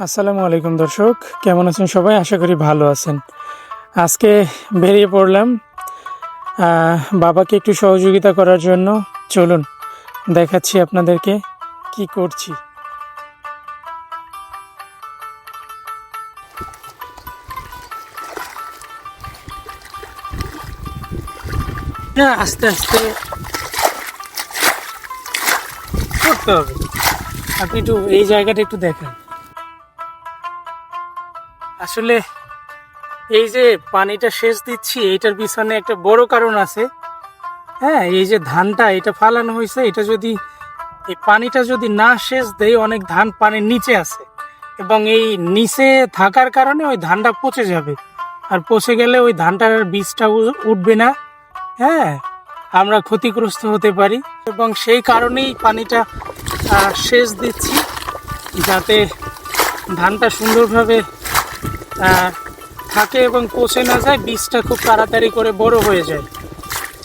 আসসালামু আলাইকুম দর্শক, কেমন আছেন সবাই? আশা করি ভালো আছেন। আজকে বেরিয়ে পড়লাম বাবাকে একটু সহযোগিতা করার জন্য। চলুন দেখাচ্ছি আপনাদেরকে কি করছি। আস্তে আস্তে করতে হবে। আপনি একটু এই জায়গাটা একটু দেখেন। আসলে এই যে পানিটা সেচ দিচ্ছি, এইটার পিছনে একটা বড় কারণ আছে। হ্যাঁ, এই যে ধানটা এটা ফালানো হয়েছে, এটা যদি এই পানিটা যদি না সেচ দেয়, অনেক ধান পানির নিচে আছে এবং এই নিচে থাকার কারণে ওই ধানটা পচে যাবে। আর পচে গেলে ওই ধানটার বীজটা উঠবে না। হ্যাঁ, আমরা ক্ষতিগ্রস্ত হতে পারি এবং সেই কারণেই পানিটা সেচ দিচ্ছি, যাতে ধানটা সুন্দরভাবে থাকে এবং পচে না যায়, বীজটা খুব তাড়াতাড়ি করে বড় হয়ে যায়।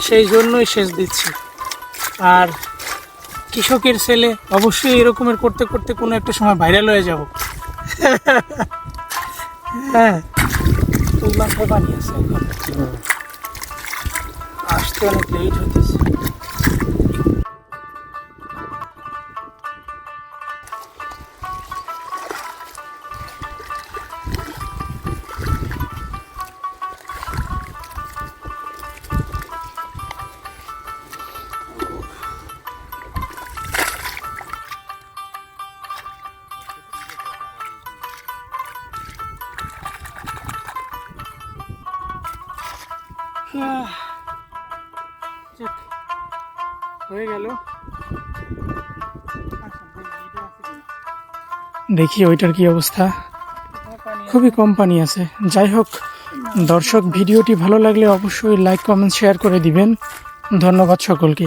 সেই জন্যই সেচ দিচ্ছি। আর কৃষকের ছেলে, অবশ্যই এরকমের করতে করতে কোনো একটা সময় ভাইরাল হয়ে যাব। হ্যাঁ, ওই মাথায় পানি আছে, আসতে অনেক লেট হতেছে। হয়ে গেল। দেখি ওইটার কি অবস্থা। খুবই কম পানি আছে। যাই হোক দর্শক, ভিডিওটি ভালো লাগলে অবশ্যই লাইক, কমেন্ট, শেয়ার করে দিবেন। ধন্যবাদ সকলকে।